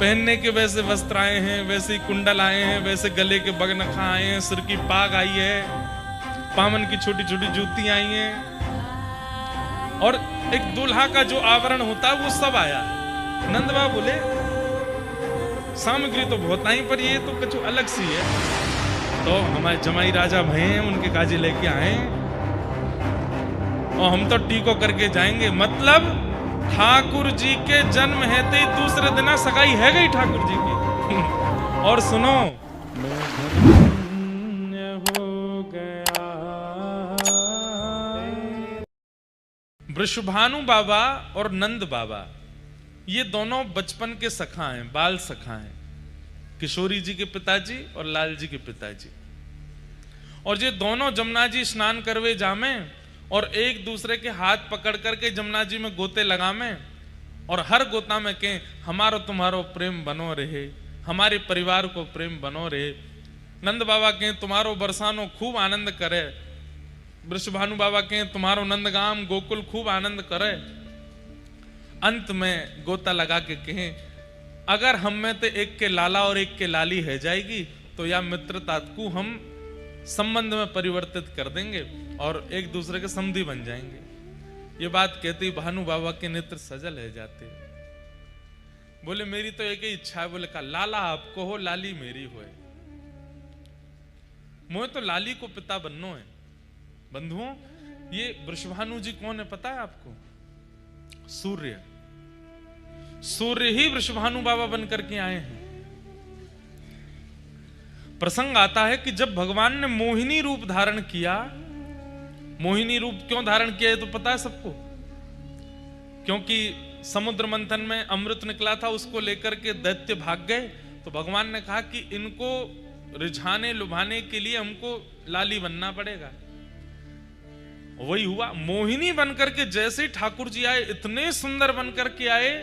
पहनने के वैसे वस्त्र आए हैं, वैसे ही कुंडल आए हैं, वैसे गले के बगनखा आए हैं, सिर की पाग आई है, पामन की छोटी छोटी जूती आई हैं, और एक दूल्हा का जो आवरण होता है वो सब आया। नंद बाबा बोले सामग्री तो बहुत आई, पर ये तो कुछ अलग सी है। तो हमारे जमाई राजा भय हैं, उनके काजी लेके आए और हम तो टीको करके जाएंगे। मतलब ठाकुर जी के जन्म हेते ही दूसरे दिन सगाई है गई ठाकुर जी की। और सुनो, हो गया वृषभानु बाबा और नंद बाबा, ये दोनों बचपन के सखा हैं, बाल सखा हैं, किशोरी जी के पिताजी और लाल जी के पिताजी। और ये दोनों जमुना जी स्नान करवे जामे और एक दूसरे के हाथ पकड़ करके जमुना जी में गोते लगामे, और हर गोता में कहें हमारो तुम्हारो प्रेम बनो रहे, हमारे परिवार को प्रेम बनो रहे। नंद बाबा कहें तुम्हारो बरसानो खूब आनंद करे, वृषभानु बाबा कहें तुम्हारो नंदगाम गोकुल खूब आनंद करे। अंत में गोता लगा के कहें अगर हम में तो एक के लाला और एक के लाली है जाएगी, तो या मित्रता को हम संबंध में परिवर्तित कर देंगे और एक दूसरे के समधी बन जाएंगे। ये बात कहती भानु बाबा के नेत्र सजल है जाते। बोले मेरी तो एक ही इच्छा है। बोले कहा लाला आपको हो, लाली मेरी होए। मोह तो लाली को पिता बननो है। बंधुओं, ये वृषभानु जी कौन है पता है आपको? सूर्य। सूर्य ही वृषभानु बाबा बनकर के आए हैं। प्रसंग आता है कि जब भगवान ने मोहिनी रूप धारण किया, मोहिनी रूप क्यों धारण किया है तो पता है सबको? क्योंकि समुद्र मंथन में अमृत निकला था, उसको लेकर के दैत्य भाग गए, तो भगवान ने कहा कि इनको रिझाने लुभाने के लिए हमको लाली बनना पड़ेगा। वही हुआ, मोहिनी बनकर के जैसे ठाकुर जी आए, इतने सुंदर बनकर के आए,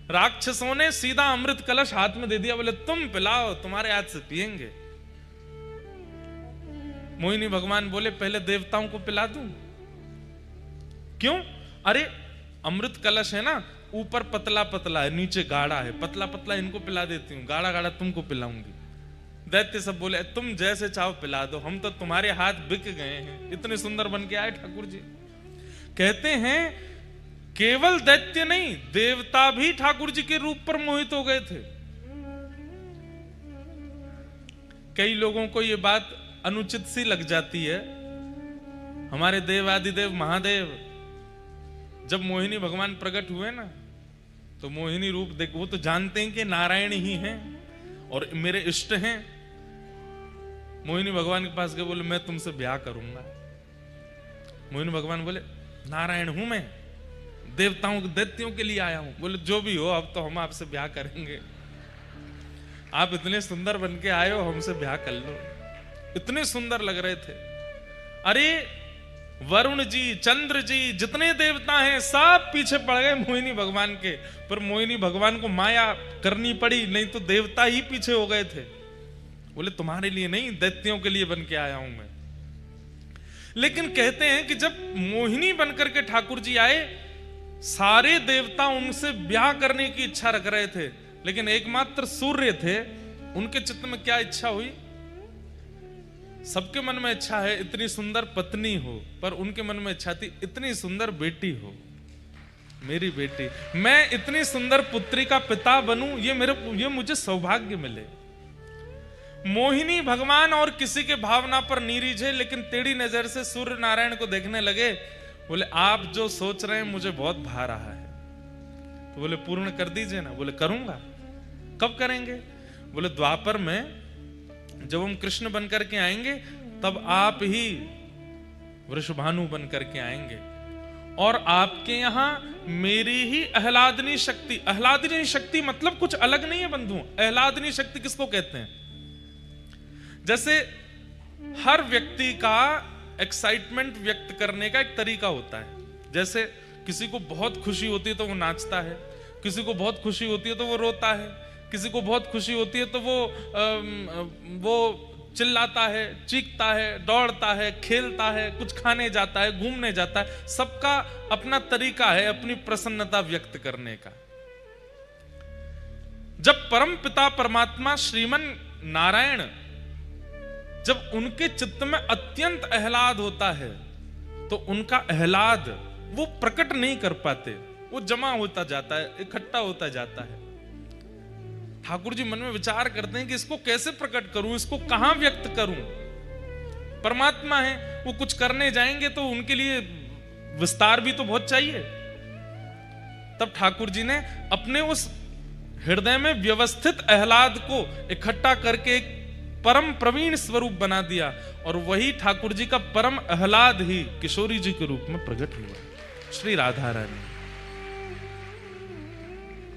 राक्षसों ने सीधा अमृत कलश हाथ में दे दिया। बोले तुम पिलाओ, तुम्हारे हाथ से पिएंगे। मोहिनी भगवान बोले पहले देवताओं को पिला दूं। क्यों? अरे अमृत कलश है ना, ऊपर पतला पतला है, नीचे गाढ़ा है, पतला पतला इनको पिला देती हूं, गाढ़ा गाढ़ा तुमको पिलाऊंगी। दैत्य सब बोले तुम जैसे चाहो पिला दो, हम तो तुम्हारे हाथ बिक गए हैं, इतने सुंदर बन के आए ठाकुर जी। कहते हैं केवल दैत्य नहीं, देवता भी ठाकुर जी के रूप पर मोहित हो गए थे। कई लोगों को यह बात अनुचित सी लग जाती है। हमारे देवादिदेव महादेव जब मोहिनी भगवान प्रकट हुए ना, तो मोहिनी रूप देखो, वो तो जानते हैं कि नारायण ही हैं और मेरे इष्ट हैं। मोहिनी भगवान के पास गए, बोले मैं तुमसे ब्याह करूंगा। मोहिनी भगवान बोले नारायण हूं मैं, देवताओं दैत्यों के लिए आया हूं। बोले जो भी हो, अब तो हम आपसे ब्याह करेंगे, आप इतने सुंदर बन के आए हो, हमसे ब्याह कर लो। इतने सुंदर लग रहे थे। अरे वरुण जी, चंद्र जी, जितने देवता हैं सब पीछे पड़ गए मोहिनी भगवान के, पर मोहिनी भगवान को माया करनी पड़ी, नहीं तो देवता ही पीछे हो गए थे। बोले तुम्हारे लिए नहीं, दैत्यों के लिए बन के आया हूं मैं। लेकिन कहते हैं कि जब मोहिनी बनकर के ठाकुर जी आए, सारे देवता उनसे ब्याह करने की इच्छा रख रहे थे, लेकिन एकमात्र सूर्य थे, उनके चित्त में क्या इच्छा हुई? सबके मन में इच्छा है इतनी सुंदर पत्नी हो, पर उनके मन में इच्छा थी इतनी सुंदर बेटी हो, मेरी बेटी, मैं इतनी सुंदर पुत्री का पिता बनूं, ये मुझे सौभाग्य मिले। मोहिनी भगवान और किसी के भावना पर नहीं रीझे, लेकिन टेढ़ी नजर से सूर्य नारायण को देखने लगे। बोले आप जो सोच रहे हैं मुझे बहुत भा रहा है। तो बोले पूर्ण कर दीजिए ना। बोले करूंगा। कब करेंगे? बोले द्वापर में जब हम कृष्ण बनकर के आएंगे, तब आप ही वृषभानु बनकर के आएंगे और आपके यहां मेरी ही आह्लादनी शक्ति। आह्लादनी शक्ति मतलब कुछ अलग नहीं है बंधुओं। आह्लादनी शक्ति किसको कहते हैं? जैसे हर व्यक्ति का एक्साइटमेंट व्यक्त करने का एक तरीका होता है। जैसे किसी को बहुत खुशी होती है तो वो नाचता है, किसी को बहुत खुशी होती है तो वो रोता है, किसी को बहुत खुशी होती है तो वो चिल्लाता है, चीखता है, दौड़ता है, खेलता है, कुछ खाने जाता है, घूमने जाता है। सबका अपना तरीका है अपनी प्रसन्नता व्यक्त करने का। जब परम पिता परमात्मा श्रीमन नारायण जब उनके चित्त में अत्यंत आह्लाद होता है तो उनका आह्लाद वो प्रकट नहीं कर पाते, वो जमा होता जाता है, इकट्ठा होता जाता है। ठाकुर जी मन में विचार करते हैं कि इसको कैसे प्रकट करूं, इसको कहां व्यक्त करूं। परमात्मा है, वो कुछ करने जाएंगे तो उनके लिए विस्तार भी तो बहुत चाहिए। तब ठाकुर जी ने अपने उस हृदय में व्यवस्थित आह्लाद को इकट्ठा करके एक परम प्रवीण स्वरूप बना दिया, और वही ठाकुर जी का परम आह्लाद ही किशोरी जी के रूप में प्रकट हुआ, श्री राधा रानी।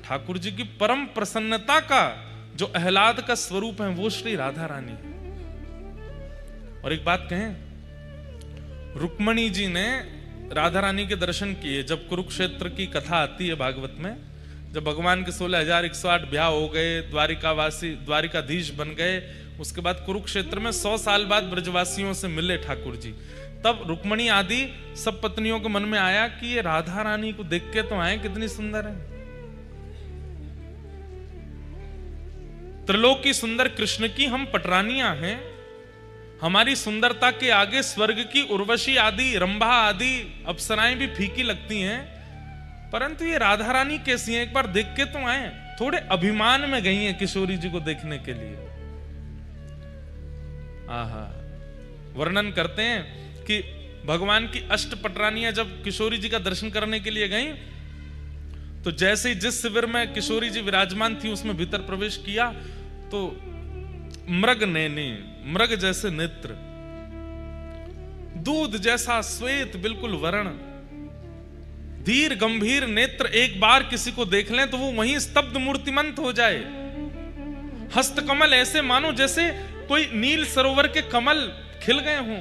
ठाकुर जी की परम प्रसन्नता का जो आह्लाद का स्वरूप है वो श्री राधा रानी है। और एक बात कहें, रुक्मणी जी ने राधा रानी के दर्शन किए। जब कुरुक्षेत्र की कथा आती है भागवत में, जब भगवान के 16,108 ब्याह हो गए, द्वारिकाधीश बन गए, उसके बाद कुरुक्षेत्र में 100 साल बाद ब्रजवासियों से मिले ठाकुर जी, तब रुक्मणी आदि सब पत्नियों के मन में आया कि ये राधा रानी को देख के तो आए, कितनी सुंदर है। त्रिलोक की सुंदर कृष्ण की हम पटरानियां हैं, हमारी सुंदरता के आगे स्वर्ग की उर्वशी आदि, रंभा आदि अप्सराएं भी फीकी लगती हैं, परंतु ये राधा रानी कैसी हैं, एक बार देख के तो आए। थोड़े अभिमान में गई हैं किशोरी जी को देखने के लिए। आहा, वर्णन करते हैं कि भगवान की अष्ट पटरानियां जब किशोरी जी का दर्शन करने के लिए गईं, तो जैसे ही जिस शिविर में किशोरी जी विराजमान थी उसमें भीतर प्रवेश किया तो मृग नैने, मृग जैसे नेत्र, दूध जैसा श्वेत बिल्कुल वर्ण, धीर गंभीर नेत्र, एक बार किसी को देख लें तो वो वहीं स्तब्ध मूर्तिमंत हो जाए। हस्तकमल ऐसे मानो जैसे कोई नील सरोवर के कमल खिल गए हों।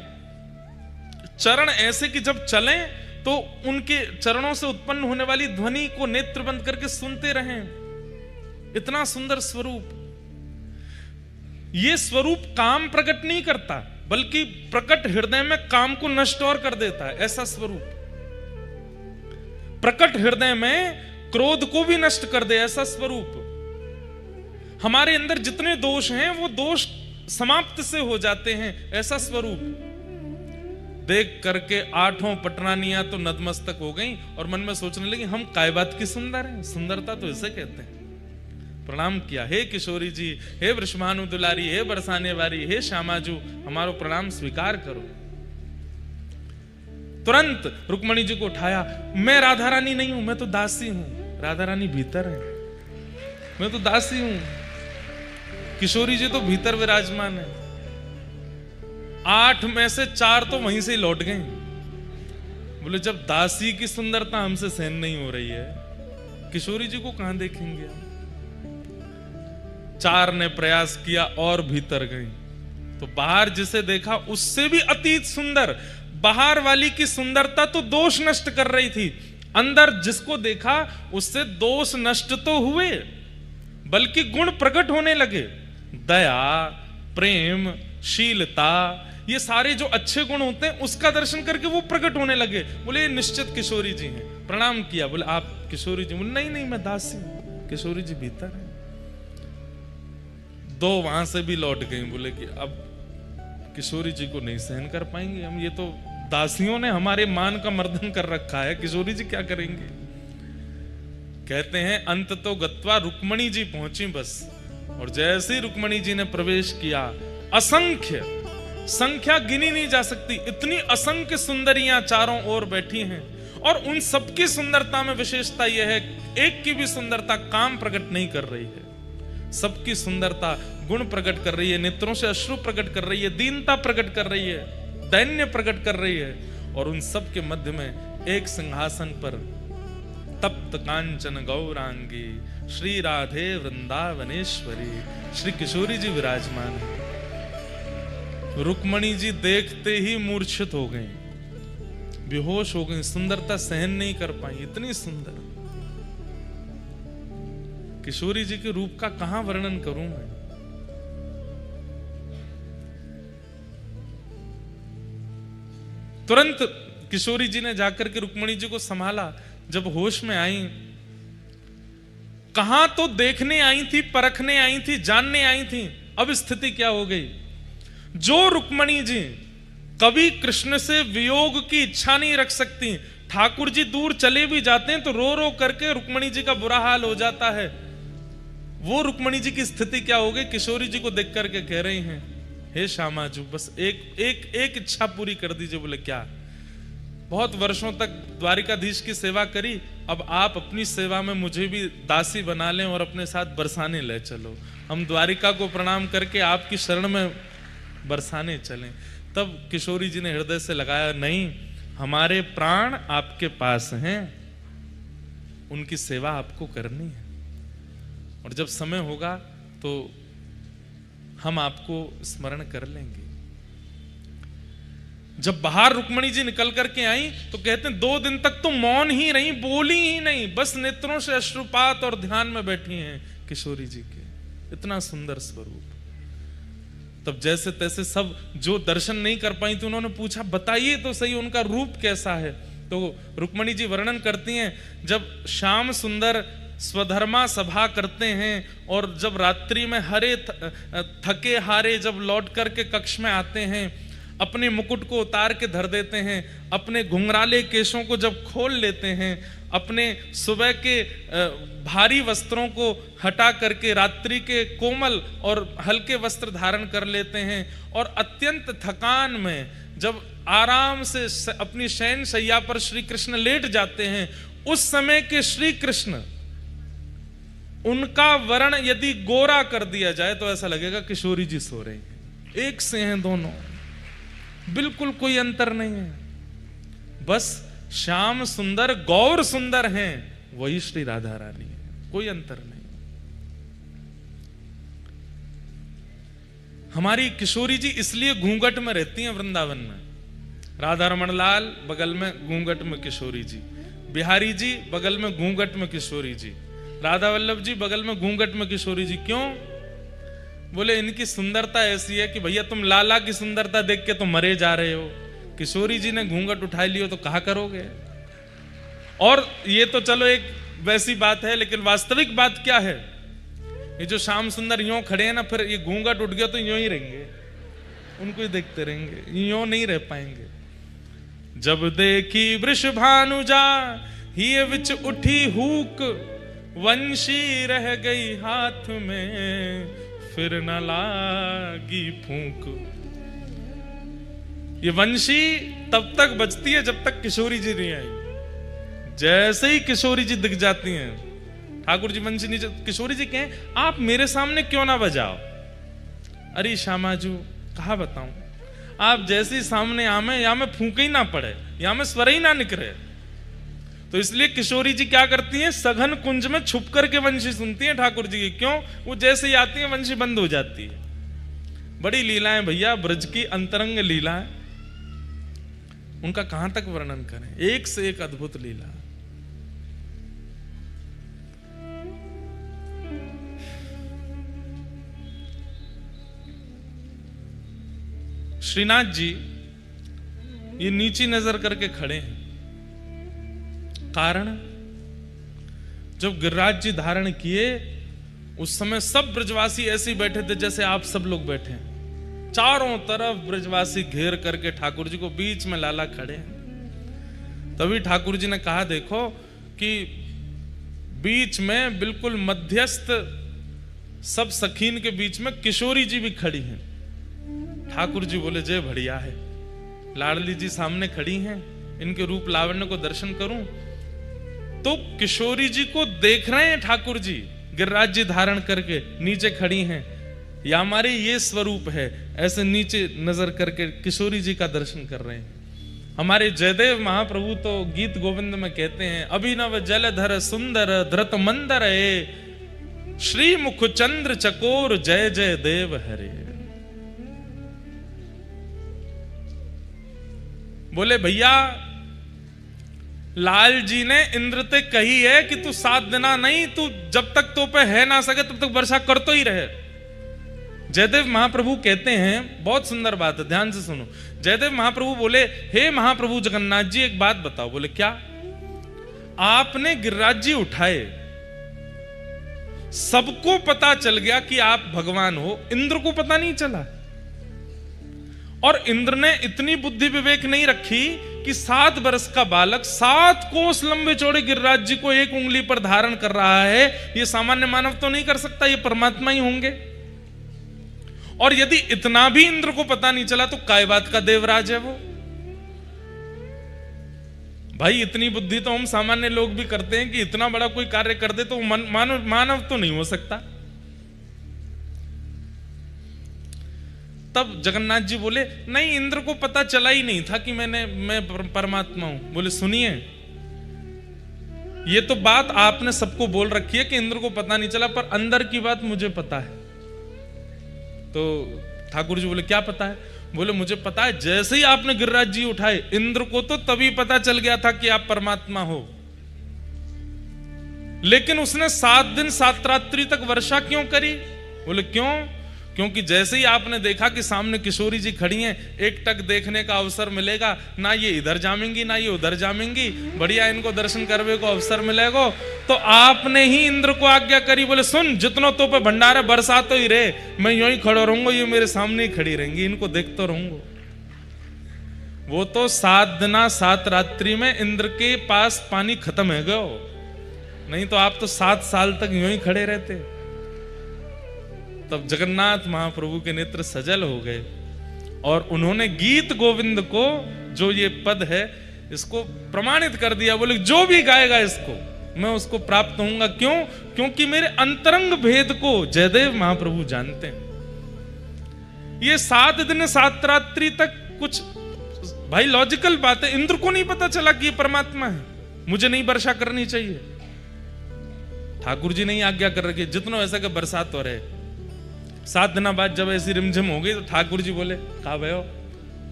चरण ऐसे कि जब चलें तो उनके चरणों से उत्पन्न होने वाली ध्वनि को नेत्र बंद करके सुनते रहें। इतना सुंदर स्वरूप। यह स्वरूप काम प्रकट नहीं करता, बल्कि प्रकट हृदय में काम को नष्ट और कर देता है। ऐसा स्वरूप प्रकट हृदय में क्रोध को भी नष्ट कर दे, ऐसा स्वरूप। हमारे अंदर जितने दोष हैं वो दोष समाप्त से हो जाते हैं, ऐसा स्वरूप। देख करके 8 पटरानियां तो नतमस्तक हो गईं और मन में सोचने लगी हम काय बात की सुंदर हैं, सुंदरता तो इसे कहते हैं। प्रणाम किया, हे किशोरी जी, हे वृषभानु दुलारी, हे बरसाने वाली, हे श्यामाजू, हमारो प्रणाम स्वीकार करो। तुरंत रुक्मणी जी को उठाया, मैं राधा रानी नहीं हूं, मैं तो दासी हूं। राधा रानी भीतर है, मैं तो दासी हूं। किशोरी जी तो भीतर विराजमान है। 8 में से 4 तो वहीं से लौट गए। बोले जब दासी की सुंदरता हमसे सहन नहीं हो रही है, किशोरी जी को कहां देखेंगे हम। 4 ने प्रयास किया और भीतर गई तो बाहर जिसे देखा उससे भी अतीत सुंदर। बाहर वाली की सुंदरता तो दोष नष्ट कर रही थी, अंदर जिसको देखा उससे दोष नष्ट तो हुए बल्कि गुण प्रकट होने लगे। दया, प्रेम, शीलता, ये सारे जो अच्छे गुण होते हैं उसका दर्शन करके वो प्रकट होने लगे। बोले निश्चित किशोरी जी हैं। प्रणाम किया, बोले आप किशोरी जी? बोले नहीं नहीं, मैं दासी हूं। किशोरी जी भीतर है। 2 वहां से भी लौट गई। बोले कि अब किशोरी जी को नहीं सहन कर पाएंगे हम, ये तो दासियों ने हमारे मान का मर्दन कर रखा है, किशोरी जी क्या करेंगे। कहते हैं अंत तो गत्वा रुक्मणी जी पहुंची बस, और जैसे ही रुक्मणी जी ने प्रवेश किया, असंख्य, संख्या गिनी नहीं जा सकती, इतनी असंख्य सुंदरियां चारों ओर बैठी हैं। और उन सबकी सुंदरता में विशेषता यह है, एक की भी सुंदरता काम प्रकट नहीं कर रही है, सबकी सुंदरता गुण प्रकट कर रही है, नेत्रों से अश्रु प्रकट कर रही है, दीनता प्रकट कर रही है, दैन्य प्रकट कर रही है। और उन सब के मध्य में एक सिंहासन पर तप्त कांचन गौरांगी श्री राधे वृंदावनेश्वरी श्री किशोरी जी विराजमान है। रुक्मणी जी देखते ही मूर्छित हो गई, बेहोश हो गई, सुंदरता सहन नहीं कर पाई, इतनी सुंदर। किशोरी जी के रूप का कहां वर्णन करूं मैं। तुरंत किशोरी जी ने जाकर के रुक्मणी जी को संभाला। जब होश में आई कहां तो देखने आई थी, परखने आई थी, जानने आई थी, अब स्थिति क्या हो गई। जो रुक्मणी जी कभी कृष्ण से वियोग की इच्छा नहीं रख सकती, ठाकुर जी दूर चले भी जाते हैं तो रो रो करके रुक्मणी जी का बुरा हाल हो जाता है, वो रुक्मणी जी की स्थिति क्या हो गई। किशोरी जी को देख करके कह रही हैं, हे श्यामाजू बस एक इच्छा पूरी कर दीजिए। बोले क्या। बहुत वर्षों तक द्वारिकाधीश की सेवा करी, अब आप अपनी सेवा में मुझे भी दासी बना लें और अपने साथ बरसाने ले चलो, हम द्वारिका को प्रणाम करके आपकी शरण में बरसाने चलें। तब किशोरी जी ने हृदय से लगाया, नहीं, हमारे प्राण आपके पास हैं, उनकी सेवा आपको करनी है, और जब समय होगा तो हम आपको स्मरण कर लेंगे। जब बाहर रुक्मणी जी निकल करके आई तो कहते हैं 2 दिन तक तो मौन ही रही, बोली ही नहीं, बस नेत्रों से अश्रुपात और ध्यान में बैठी हैं किशोरी जी के। इतना सुंदर स्वरूप। तब जैसे तैसे सब जो दर्शन नहीं कर पाई थी उन्होंने पूछा, बताइए तो सही उनका रूप कैसा है। तो रुक्मणी जी वर्णन करती हैं, जब श्याम सुंदर स्वधर्मा सभा करते हैं और जब रात्रि में हरे थके हारे जब लौट करके कक्ष में आते हैं, अपने मुकुट को उतार के धर देते हैं, अपने घुंघराले केशों को जब खोल लेते हैं, अपने सुबह के भारी वस्त्रों को हटा करके रात्रि के कोमल और हल्के वस्त्र धारण कर लेते हैं, और अत्यंत थकान में जब आराम से अपनी शयन शैया पर श्री कृष्ण लेट जाते हैं, उस समय के श्री कृष्ण, उनका वर्ण यदि गोरा कर दिया जाए तो ऐसा लगेगा किशोरी जी सो रही हैं। एक से हैं दोनों, बिल्कुल कोई अंतर नहीं है। बस श्याम सुंदर गौर सुंदर हैं, वही श्री राधा रानी है, कोई अंतर नहीं। हमारी किशोरी जी इसलिए घूंघट में रहती हैं वृंदावन में। राधा रमण लाल बगल में घूंघट में किशोरी जी, बिहारी जी बगल में घूंघट में किशोरी जी, राधा वल्लभ जी बगल में घूंघट में किशोरी जी। क्यों? बोले इनकी सुंदरता ऐसी है कि भैया तुम लाला की सुंदरता देख के तो मरे जा रहे हो, किशोरी जी ने घूंघट उठा लियो तो कहा करोगे। और ये तो चलो एक वैसी बात है, लेकिन वास्तविक बात क्या है, ये जो श्याम सुंदर यूं खड़े हैं ना, फिर ये घूंघट उठ गया तो यूं ही रहेंगे, उनको ही देखते रहेंगे, यूं नहीं रह पाएंगे। जब देखी वृषभानुजा ही विच उठी हुक, वंशी रह गई हाथ में, फिर न लागी फूंक। ये वंशी तब तक बजती है जब तक किशोरी जी नहीं आई। जैसे ही किशोरी जी दिख जाती हैं, ठाकुर जी वंशी नीचे, किशोरी जी कहें आप मेरे सामने क्यों ना बजाओ। अरे श्यामाजू कहा बताऊं, आप जैसे ही सामने आमे या में फूंक ही ना पड़े, या में स्वर ही ना निकले। तो इसलिए किशोरी जी क्या करती हैं, सघन कुंज में छुप करके वंशी सुनती हैं ठाकुर जी की। क्यों? वो जैसे ही आती है वंशी बंद हो जाती है। बड़ी लीलाएं भैया, ब्रज की अंतरंग लीलाएं, उनका कहां तक वर्णन करें, एक से एक अद्भुत लीला। श्रीनाथ जी ये नीची नजर करके खड़े हैं, कारण जब गिरिराज जी धारण किए उस समय सब ब्रजवासी ऐसे ही बैठे थे जैसे आप सब लोग बैठे हैं। चारों तरफ ब्रजवासी घेर करके ठाकुर जी को, बीच में लाला खड़े हैं। तभी ठाकुर जी ने कहा, देखो कि बीच में बिल्कुल मध्यस्थ सब सखीन के बीच में किशोरी जी भी खड़ी हैं। ठाकुर जी बोले जय बढ़िया है, लाडली जी सामने खड़ी हैं, इनके रूप लावण्य को दर्शन करूं। तो किशोरी जी को देख रहे हैं ठाकुर जी, गिरिराज जी धारण करके नीचे खड़ी हैं, या हमारे ये स्वरूप है, ऐसे नीचे नजर करके किशोरी जी का दर्शन कर रहे हैं। हमारे जयदेव महाप्रभु तो गीत गोविंद में कहते हैं, अभिनव जलधर सुंदर धृत मंदर ए, श्री मुख चंद्र चकोर जय जय देव हरे। बोले भैया लाल जी ने इंद्र ते कही है कि तू 7 दिना नहीं, तू जब तक तो पे है ना सके तब तक वर्षा कर तो ही रहे। जयदेव महाप्रभु कहते हैं, बहुत सुंदर बात है, ध्यान से सुनो। जयदेव महाप्रभु बोले, हे महाप्रभु जगन्नाथ जी एक बात बताओ। बोले क्या? आपने गिरिराज जी उठाए, सबको पता चल गया कि आप भगवान हो, इंद्र को पता नहीं चला। और इंद्र ने इतनी बुद्धि विवेक नहीं रखी कि 7 वर्ष का बालक 7 कोस लंबे चौड़े गिरिराज जी को एक उंगली पर धारण कर रहा है, यह सामान्य मानव तो नहीं कर सकता, ये परमात्मा ही होंगे। और यदि इतना भी इंद्र को पता नहीं चला तो काय बात का देवराज है वो। भाई इतनी बुद्धि तो हम सामान्य लोग भी करते हैं कि इतना बड़ा कोई कार्य कर दे तो मानव तो नहीं हो सकता। तब जगन्नाथ जी बोले नहीं, इंद्र को पता चला ही नहीं था कि मैं परमात्मा हूं। बोले सुनिए, ये तो बात आपने सबको बोल रखी है कि इंद्र को पता नहीं चला, पर अंदर की बात मुझे पता है। तो ठाकुर जी बोले क्या पता है? बोले मुझे पता है, जैसे ही आपने गिरिराज जी उठाए इंद्र को तो तभी पता चल गया था कि आप परमात्मा हो। लेकिन उसने 7 दिन 7 रात्रि तक वर्षा क्यों करी? बोले क्यों? क्योंकि जैसे ही आपने देखा कि सामने किशोरी जी खड़ी हैं, एक टक देखने का अवसर मिलेगा, ना ये इधर जामेंगी ना ये उधर जामेंगी, बढ़िया इनको दर्शन करने को अवसर मिलेगा, तो आपने ही इंद्र को आज्ञा करी। बोले सुन, जितनों तो पे भंडार है बरसा तो ही रहे, मैं यूं ही खड़ा रहूंगा, ये मेरे सामने ही खड़ी रहेंगी, इनको देखता रहूंगा। वो तो 7 दिन 7 रात्रि में इंद्र के पास पानी खत्म है गयो, नहीं तो आप तो 7 साल तक यूं ही खड़े रहते। तब जगन्नाथ महाप्रभु के नेत्र सजल हो गए और उन्होंने गीत गोविंद को, जो ये पद है, इसको प्रमाणित कर दिया। बोले जो भी गाएगा इसको मैं उसको प्राप्त होऊंगा। क्यों? क्योंकि मेरे अंतरंग भेद को जयदेव महाप्रभु जानते हैं। ये 7 दिन 7 रात्रि तक कुछ भाई लॉजिकल बात है, इंद्र को नहीं पता चला कि ये परमात्मा है, मुझे नहीं वर्षा करनी चाहिए। ठाकुर जी नहीं आज्ञा कर रखी, जितना ऐसा कि बरसात हो रहे। 7 दिन बाद जब ऐसी रिमझिम हो गई तो ठाकुर जी बोले कहा भयो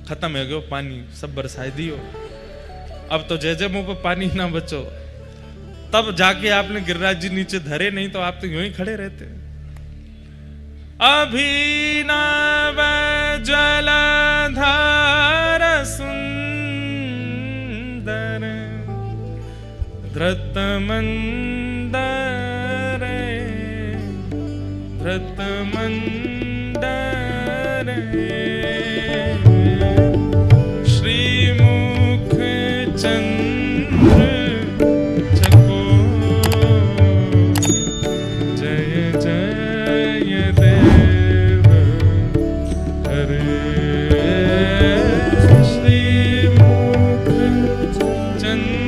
खत्म है गयो पानी, सब बरसाई दियो, अब तो जय जय मुंह पे पानी ना बचो। तब जाके आपने गिरिराज जी नीचे धरे, नहीं तो आप तो यूं ही खड़े रहते। अभिनव जलधार सुंदर धृत मंदर धृत मंदर श्रीमुख चंद्र चकोर जय जय देव हरे श्रीमुख चंद्र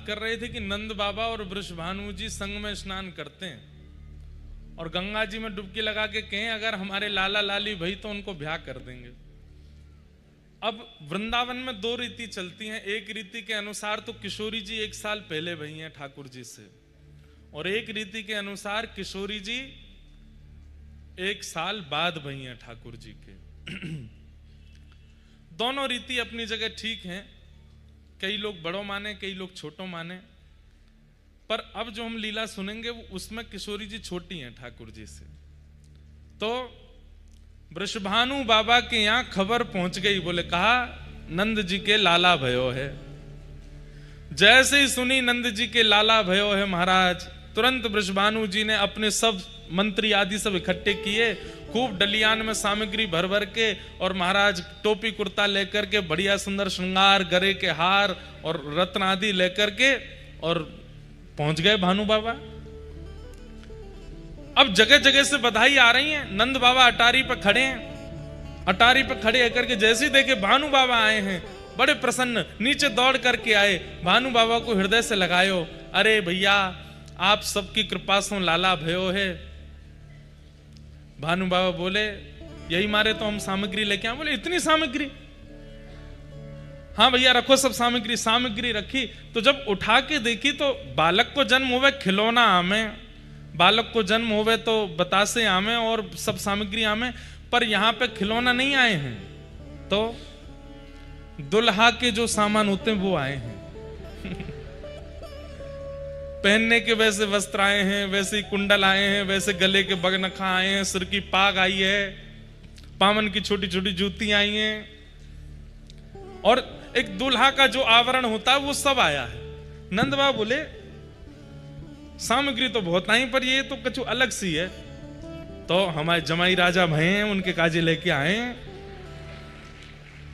कर रहे थे कि नंद बाबा और वृषभानु जी संग में स्नान करते हैं और गंगा जी में डुबकी लगा के कहें अगर हमारे लाला लाली भाई तो उनको ब्याह कर देंगे। अब वृंदावन में 2 रीति चलती हैं। एक रीति के अनुसार तो किशोरी जी 1 साल पहले भई हैं ठाकुर जी से, और एक रीति के अनुसार किशोरी जी 1 साल बाद भई हैं ठाकुर जी के। दोनों रीति अपनी जगह ठीक हैं। कई लोग बड़ों माने, कई लोग छोटों माने। पर अब जो हम लीला सुनेंगे उसमें किशोरी जी छोटी हैं ठाकुर जी से। तो वृषभानु बाबा के यहां खबर पहुंच गई, बोले कहा नंद जी के लाला भयो है। जैसे ही सुनी नंद जी के लाला भयो है महाराज, तुरंत वृषभानु जी ने अपने सब मंत्री आदि सब इकट्ठे किए, खूब डलियान में सामग्री भर भर के, और महाराज टोपी कुर्ता लेकर के, बढ़िया सुंदर श्रृंगार, गरे के हार और रत्न आदि लेकर के, और पहुंच गए भानु बाबा। अब जगह जगह से बधाई आ रही है। नंद बाबा अटारी पर खड़े हैं, अटारी पर खड़े होकर के जैसे ही देखे भानु बाबा आए हैं, बड़े प्रसन्न नीचे दौड़ करके आए, भानु बाबा को हृदय से लगायो, अरे भैया आप सबकी कृपा से लाला भयो है। भानु बाबा बोले यही मारे तो हम सामग्री लेके आए। बोले इतनी सामग्री? हाँ भैया रखो सब सामग्री। सामग्री रखी तो जब उठा के देखी तो बालक को जन्म होवे खिलौना आमे, बालक को जन्म होवे तो बतासे आमे और सब सामग्री आमे, पर यहां पे खिलौना नहीं आए हैं, तो दुल्हा के जो सामान होते हैं वो आए हैं। पहनने के वैसे वस्त्र आए हैं, वैसे ही कुंडल आए हैं, वैसे गले के बगनखा आए हैं, सिर की पाग आई है, पावन की छोटी छोटी जूती आई हैं, और एक दूल्हा का जो आवरण होता है वो सब आया है। नंद बाबा बोले सामग्री तो बहुत आई, पर ये तो कुछ अलग सी है। तो हमारे जमाई राजा भय हैं, उनके काजे लेके आए हैं,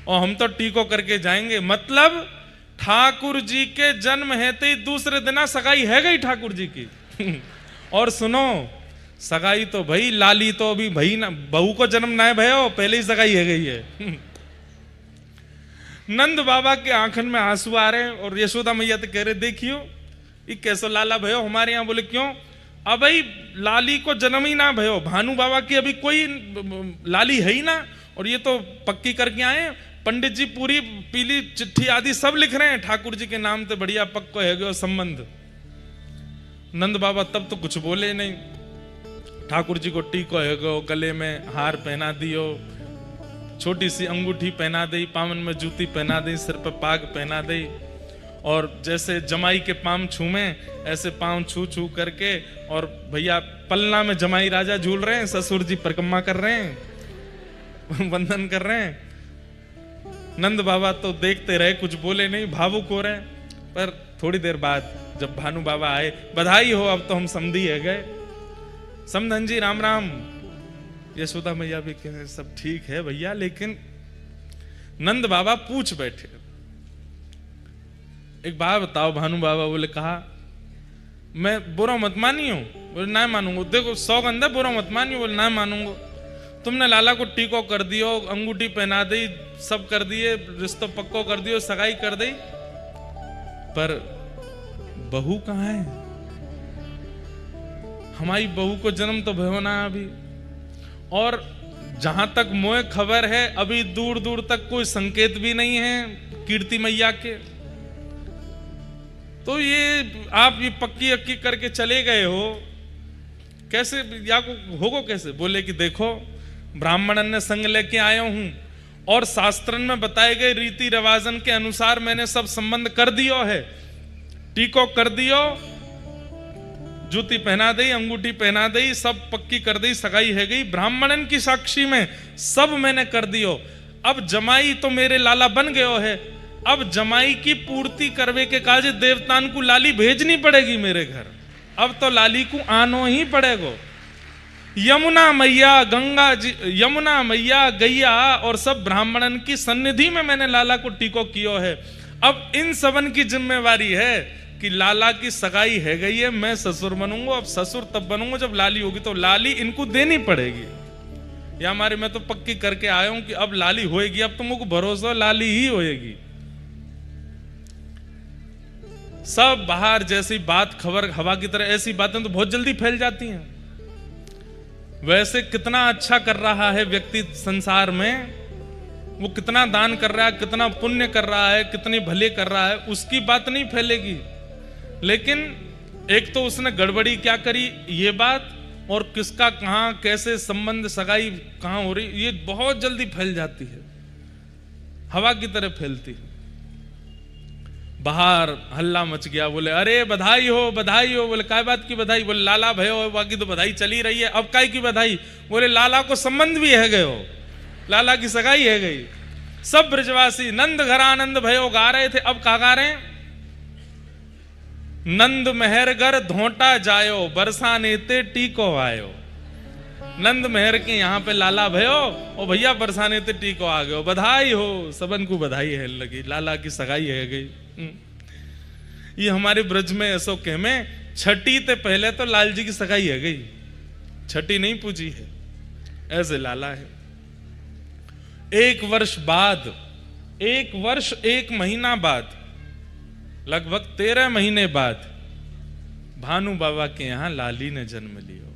और हम तो टीको करके जाएंगे। मतलब ठाकुर जी के जन्म है तो दूसरे दिन सगाई है गई ठाकुर जी की। और सुनो सगाई तो भाई, लाली तो अभी भाई ना, बहू को जन्म ना है भयो, पहले ही सगाई है गई है। नंद बाबा के आंखन में आंसू आ रहे हैं, और यशोदा मैया तो कह रहे देखियो ये कैसो लाला भयो हमारे यहाँ। बोले क्यों? अब भाई लाली को जन्म ही ना भयो, भानु बाबा की अभी कोई लाली है ही ना, और ये तो पक्की करके आए। पंडित जी पूरी पीली चिट्ठी आदि सब लिख रहे हैं ठाकुर जी के नाम पे, बढ़िया पक्को है गयो संबंध। नंद बाबा तब तो कुछ बोले नहीं। ठाकुर जी को टीको है गयो, गले में हार पहना दियो, छोटी सी अंगूठी पहना दी, पावन में जूती पहना दी, सिर पर पाग पहना दी, और जैसे जमाई के पांव छूमे ऐसे पांव छू छू करके, और भैया पलना में जमाई राजा झूल रहे हैं, ससुर जी परिक्रमा कर रहे हैं, वंदन कर रहे हैं। नंद बाबा तो देखते रहे, कुछ बोले नहीं, भावुक हो रहे। पर थोड़ी देर बाद जब भानु बाबा आए, बधाई हो अब तो हम समधी है गए। समधन जी राम राम। यशोदा मैया भी कहे सब ठीक है भैया, लेकिन नंद बाबा पूछ बैठे एक बात बताओ। भानु बाबा बोले कहा मैं बुरा मत मानियो। बोले ना मानूंगा। देखो सौगंध है, बुरा मत मानियो। बोले ना मानूंगा। तुमने लाला को टीको कर दियो, अंगूठी पहना दी, सब कर दिए, रिश्तो पक्को कर दियो, सगाई कर दी, पर बहू कहाँ है? हमारी बहू को जन्म तो भयो ना अभी, और जहां तक मोए खबर है अभी दूर दूर तक कोई संकेत भी नहीं है कीर्ति मैया के। तो ये आप ये पक्की अक्की करके चले गए हो, कैसे या होगो कैसे? बोले कि देखो ब्राह्मणन ने संग लेके आया हूं, और शास्त्रन में बताए गए रीति रिवाजन के अनुसार मैंने सब संबंध कर दियो है, टीको कर दियो, जूती पहना दी, अंगूठी पहना दी, सब पक्की कर दी, सगाई है गई, ब्राह्मणन की साक्षी में सब मैंने कर दियो। अब जमाई तो मेरे लाला बन गयो है, अब जमाई की पूर्ति करवे के काज देवतान को लाली भेजनी पड़ेगी मेरे घर। अब तो लाली को आनो ही पड़ेगो। यमुना मैया, गंगा जी, यमुना मैया, गैया और सब ब्राह्मणन की सन्निधि में मैंने लाला को टीको कियो है। अब इन सबन की जिम्मेवारी है कि लाला की सगाई है गई है, मैं ससुर बनूंगा। अब ससुर तब बनूंगा जब लाली होगी, तो लाली इनको देनी पड़ेगी। या हमारी मैं तो पक्की करके आया हूं कि अब लाली होएगी, अब तुमको भरोसा लाली ही होएगी। सब बाहर जैसी बात खबर हवा की तरह, ऐसी बातें तो बहुत जल्दी फैल जाती हैं। वैसे कितना अच्छा कर रहा है व्यक्ति संसार में, वो कितना दान कर रहा है, कितना पुण्य कर रहा है, कितनी भले कर रहा है, उसकी बात नहीं फैलेगी। लेकिन एक तो उसने गड़बड़ी क्या करी ये बात, और किसका कहां कैसे संबंध सगाई कहां हो रही, ये बहुत जल्दी फैल जाती है, हवा की तरह फैलती है। बाहर हल्ला मच गया, बोले अरे बधाई हो बधाई हो। बोले काय बात की बधाई? बोले लाला भयो, बाकी तो बधाई चली रही है, अब काय की बधाई? बोले लाला को संबंध भी है गए हो, लाला की सगाई है गई। सब ब्रजवासी नंद घर आनंद भयो गा रहे थे, अब कहा गा रहे हैं? नंद मेहरगर धोटा जायो, बरसा नेते टीको आयो। नंद मेहर के यहाँ पे लाला भयो, ओ भैया बरसाने ते टीको आ गयो, बधाई हो। सबन को बधाई है लगी, लाला की सगाई है गई। ये हमारे ब्रज में ऐसो कह में छठी ते पहले तो लाल जी की सगाई है गई, छठी नहीं पूजी है, ऐसे लाला है। एक वर्ष बाद, एक वर्ष एक महीना बाद, लगभग 13 महीने बाद भानु बाबा के यहां लाली ने जन्म लियो।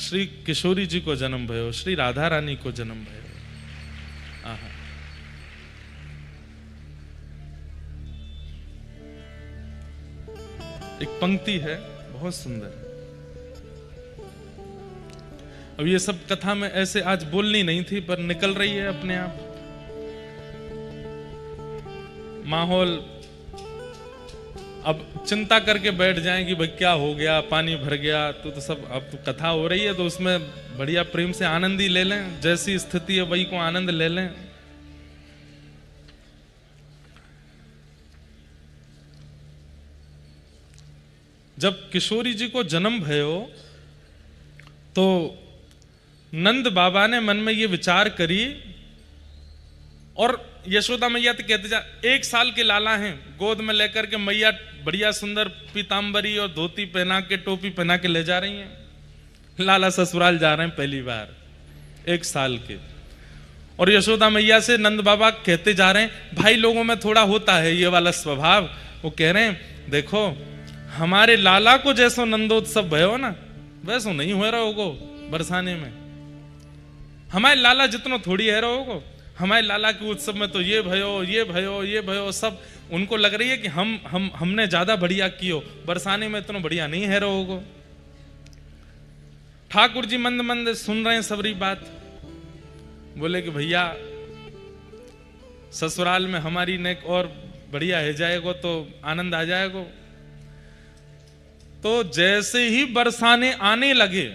श्री किशोरी जी को जन्म भयो, श्री राधा रानी को जन्म भयो। आहा। एक पंक्ति है बहुत सुंदर। अब ये सब कथा में ऐसे आज बोलनी नहीं थी, पर निकल रही है अपने आप। माहौल अब चिंता करके बैठ जाएं कि भाई क्या हो गया, पानी भर गया, तो सब अब तो कथा हो रही है तो उसमें बढ़िया प्रेम से आनंद ही ले लें, जैसी स्थिति है वही को आनंद ले लें। जब किशोरी जी को जन्म भयो तो नंद बाबा ने मन में ये विचार करी, और यशोदा मैया तो कहते जा 1 साल के लाला हैं, गोद में लेकर के मैया बढ़िया सुंदर पीतांबरी और धोती पहना के, टोपी पहना के ले जा रही हैं। लाला ससुराल जा रहे हैं पहली बार, 1 साल के। और यशोदा मैया से नंद बाबा कहते जा रहे हैं, भाई लोगों में थोड़ा होता है ये वाला स्वभाव। वो कह रहे हैं देखो हमारे लाला को जैसो नंदोत्सव भयो ना, वैसो नहीं हो रहा होगो बरसाने में। हमारे लाला जितनो थोड़ी है रहोगो, हमारे लाला के उत्सव में तो ये भयो ये भयो ये भयो, सब उनको लग रही है कि हमने ज्यादा बढ़िया कियो, बरसाने में इतना बढ़िया नहीं है रहोगो। ठाकुर जी मंद मंद सुन रहे हैं सबरी बात। बोले कि भैया ससुराल में हमारी नेक और बढ़िया है जाएगो तो आनंद आ जाएगो। तो जैसे ही बरसाने आने लगे,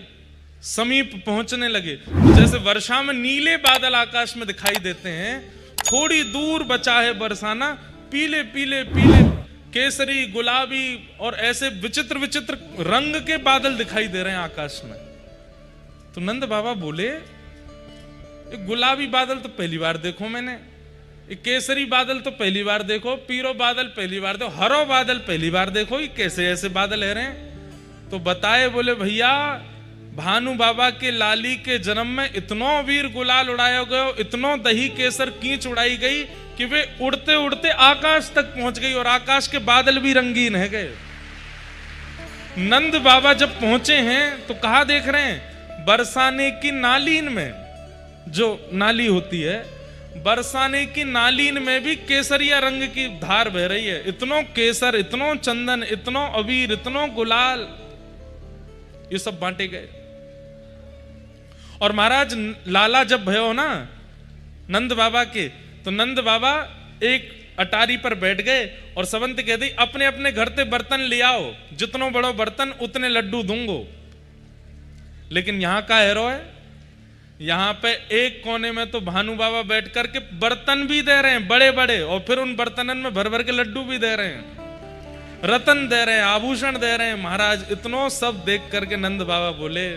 समीप पहुंचने लगे, तो जैसे वर्षा में नीले बादल आकाश में दिखाई देते हैं, थोड़ी दूर बचा है बरसाना, पीले पीले पीले केसरी गुलाबी और ऐसे विचित्र विचित्र रंग के बादल दिखाई दे रहे हैं आकाश में। तो नंद बाबा बोले एक गुलाबी बादल तो पहली बार देखो मैंने, एक केसरी बादल तो पहली बार देखो, पीरो बादल पहली बार देखो, हरो बादल पहली बार देखो, ये कैसे ऐसे बादल है रहे हैं? तो बताए, बोले भैया भानु बाबा के लाली के जन्म में इतनो वीर गुलाल उड़ाया गयो, इतनो दही केसर कीच उड़ाई गई कि वे उड़ते उड़ते आकाश तक पहुंच गई, और आकाश के बादल भी रंगीन है गए। नंद बाबा जब पहुंचे हैं तो कहा देख रहे हैं, बरसाने की नालीन में, जो नाली होती है, बरसाने की नालीन में भी केसरिया रंग की धार बह रही है। इतनो केसर, इतनो चंदन, इतनो अबीर, इतनो गुलाल, ये सब बांटे गए। और महाराज लाला जब भयो ना नंद बाबा के, तो नंद बाबा एक अटारी पर बैठ गए और सबंत कह दी, अपने अपने घर से बर्तन ले आओ, जितनो बड़ो बर्तन उतने लड्डू दूंगो। लेकिन यहां का हैरो है, यहां पे एक कोने में तो भानु बाबा बैठ करके बर्तन भी दे रहे हैं बड़े बड़े, और फिर उन बर्तनन में भर भर के लड्डू भी दे रहे हैं, रतन दे रहे हैं, आभूषण दे रहे हैं। महाराज इतनो सब देख करके नंद बाबा बोले,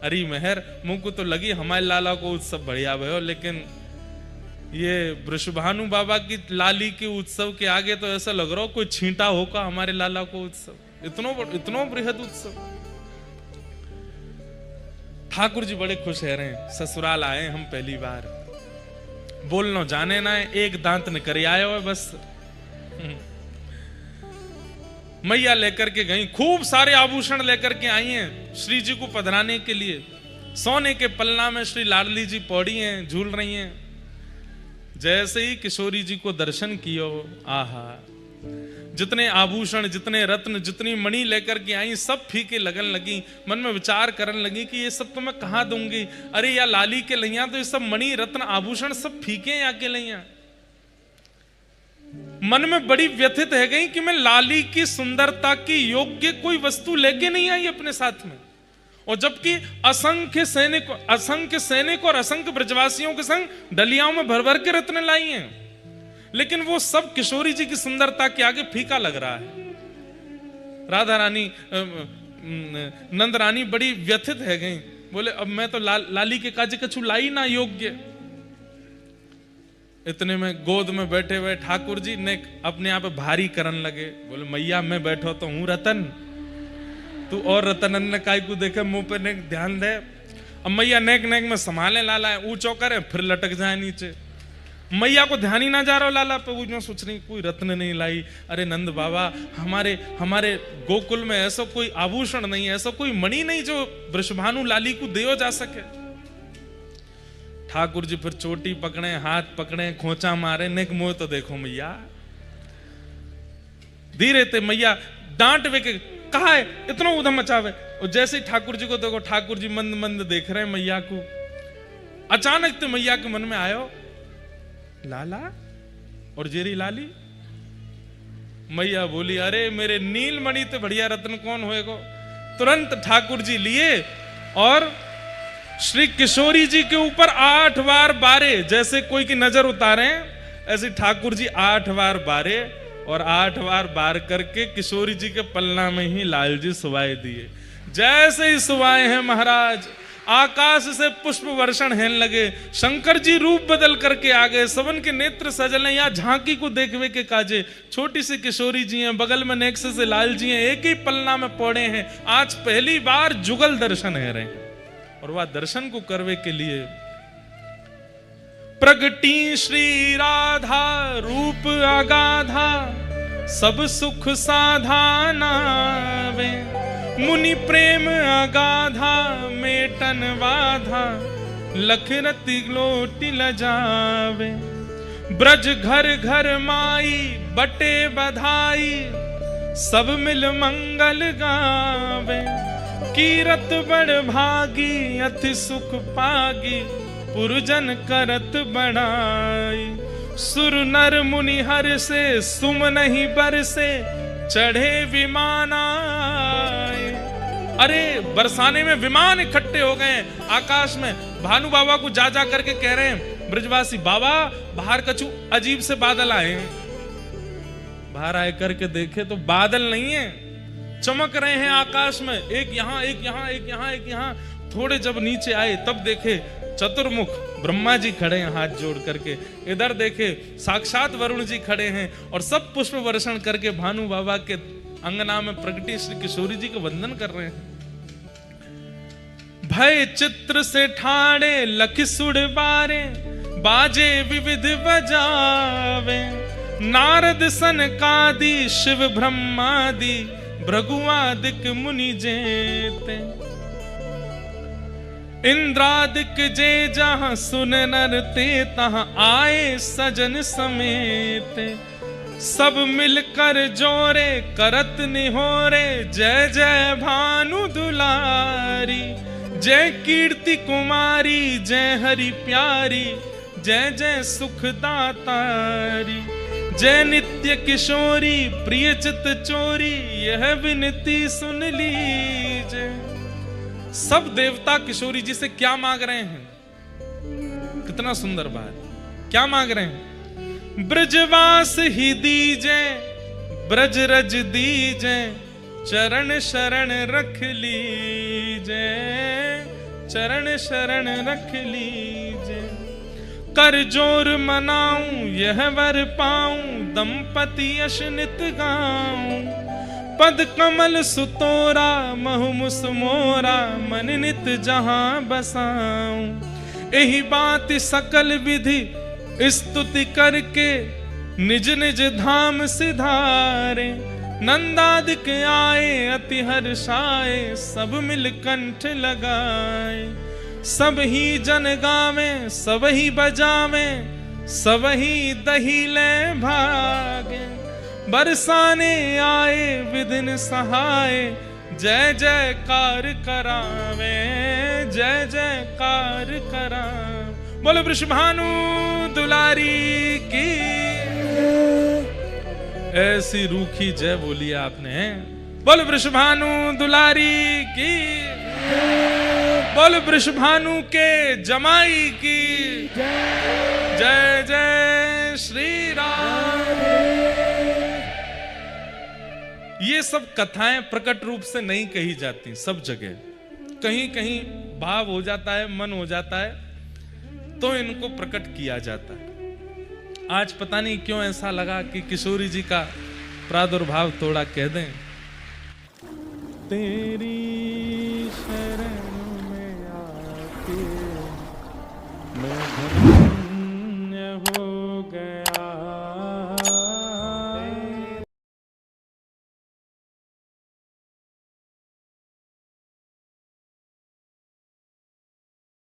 अरे मेहर मुंह को तो लगी हमारे लाला को उत्सव बढ़िया भयो, लेकिन ये वृषभानु बाबा की लाली के उत्सव के आगे तो ऐसा लग रहा हो कोई छींटा होगा हमारे लाला को उत्सव, इतनो बृहद उत्सव। ठाकुर जी बड़े खुश है रहे, ससुराल आए हम पहली बार, बोलनो जाने ना है, एक दांत निकल आयो है बस। मैया लेकर के गई, खूब सारे आभूषण लेकर के आई हैं श्री जी को पधराने के लिए। सोने के पलना में श्री लाडली जी पौड़ी हैं, झूल रही हैं। जैसे ही किशोरी जी को दर्शन कियो, आहा, जितने आभूषण, जितने रत्न, जितनी मणि लेकर के आई, सब फीके लगन लगी। मन में विचार करने लगी कि ये सब तो मैं कहां दूंगी, अरे या लाली के लैया तो ये सब मणि रत्न आभूषण सब फीके या के लैया। मन में बड़ी व्यथित है गई कि मैं लाली की सुंदरता की योग्य कोई वस्तु लेके नहीं आई अपने साथ में, और जबकि असंख्य सैनिक और असंख्य ब्रजवासियों के संग डलियाओं में भर भर के रत्न लाई हैं, लेकिन वो सब किशोरी जी की सुंदरता के आगे फीका लग रहा है। राधा रानी नंद रानी बड़ी व्यथित है गई, बोले अब मैं तो लाली के काज कछु लाई ना योग्य। इतने में गोद में बैठे हुए ठाकुर जी ने अपने आप भारी करन लगे, बोले मैया मैं बैठो तो हूं रतन, तू और रतन ने काय को देखे मुंह पे नेक ध्यान दे। अब मैया नेक नेक में संभाले लाला है, ऊंचो करे फिर लटक जाए नीचे। मैया को ध्यान ही ना जा रहा लाला पे, वो जो सोच रही कोई रत्न नहीं लाई। अरे नंद बाबा हमारे गोकुल में ऐसा कोई आभूषण नहीं है, ऐसा कोई मणि नहीं जो वृषभानु लाली को दियो जा सके। ठाकुर जी फिर चोटी पकड़े, हाथ पकड़े, खोचा मारे, नेक मोह तो देखो मैया। धीरे ते मैया डांट वे के कहा है इतना उधम मचावे। और जैसे ही ठाकुर जी को देखो, ठाकुर जी मंद मंद देख रहे हैं मैया को। अचानक तो मैया के मन में आयो लाला और जेरी लाली। मैया बोली अरे मेरे नीलमणि तो बढ़िया रत्न कौन होएगो। तुरंत ठाकुर जी लिए और श्री किशोरी जी के ऊपर 8 बार बारे, जैसे कोई की नजर उतारे ऐसे ठाकुर जी 8 बार बारे, और 8 बार बार करके किशोरी जी के पलना में ही लाल जी सुवाए दिए। जैसे ही सुवाए हैं महाराज, आकाश से पुष्प वर्षण होने लगे। शंकर जी रूप बदल करके आ गए, सबन के नेत्र सजले। यहाँ झांकी को देखवे के काजे छोटी सी किशोरी जी हैं, बगल में नेक्स से लाल जी हैं, एक ही पलना में पौड़े हैं। आज पहली बार जुगल दर्शन है रहे, और वह दर्शन को करवे के लिए प्रगटी श्री राधा रूप अगाधा, सब सुख साधाना वे। मुनि प्रेम अगाधा मेटन बाधा, लखरति लोटी लजावे। ब्रज घर घर माई बटे बधाई, सब मिल मंगल गावे। कीरत बड़ भागी अति सुख पागी, पुरजन करत बढ़ाई। सुर नर मुनि हर से सुम नहीं बरसे, चढ़े विमान आए। अरे बरसाने में विमान इकट्ठे हो गए आकाश में। भानु बाबा को जा जा करके कह रहे हैं ब्रजवासी, बाबा बाहर कछु अजीब से बादल आए हैं। बाहर आए करके देखे तो बादल नहीं है, चमक रहे हैं आकाश में, एक यहाँ एक यहाँ एक यहाँ एक यहाँ। थोड़े जब नीचे आए तब देखे चतुर्मुख ब्रह्मा जी खड़े हैं हाथ जोड़ करके। इधर देखे साक्षात वरुण जी खड़े हैं, और सब पुष्प वर्षण करके भानु बाबा के अंगना में प्रगटी श्री किशोरी जी को वंदन कर रहे हैं। भय चित्र से ठाड़े लख सुड़ बारे, बाजे विविध बजावे। नारद सनकादि शिव ब्रह्मादि, भृगुआदिक मुनि जेते। इंद्रादिक जे जहां सुन नर ते, तहां आए सजन समेत। सब मिलकर जोरे करत निहोरे, जय जय भानु दुलारी। जय कीर्ति कुमारी जय हरि प्यारी, जय जय सुखदातारी। जय नित्य किशोरी प्रिय चित चोरी, यह विनती सुन लीजिए। सब देवता किशोरी जी से क्या मांग रहे हैं, कितना सुंदर बात। क्या मांग रहे हैं? ब्रजवास ही दीजे, ब्रज रज दीजे, चरण शरण रख लीजे, चरण शरण रख लीजे। कर जोर मनाऊं यह वर पाऊं, दंपति यश नित गाऊं। पद कमल सुतोरा महु मुस मोरा, मन नित जहां बसाऊं। यही बात सकल विधि स्तुति करके, निज निज धाम सिधारे। नंदादिक आए अति हर्षाए, सब मिल कंठ लगाए। सब ही जन गावे सब ही बजावे, सब ही दही ले भागे। बरसाने आए विधिन सहाय, जय जयकार करावे, जय जयकार करावे। बोलो वृषभानु दुलारी की। ऐसी रूखी जय बोली आपने। बोल वृषभानु दुलारी की, बोल वृषभानु के जमाई की जय जय श्री राम। ये सब कथाएं प्रकट रूप से नहीं कही जाती, सब जगह कहीं कहीं भाव हो जाता है, मन हो जाता है, तो इनको प्रकट किया जाता है। आज पता नहीं क्यों ऐसा लगा कि किशोरी जी का प्रादुर्भाव थोड़ा कह दें। तेरी शरण में आके मैं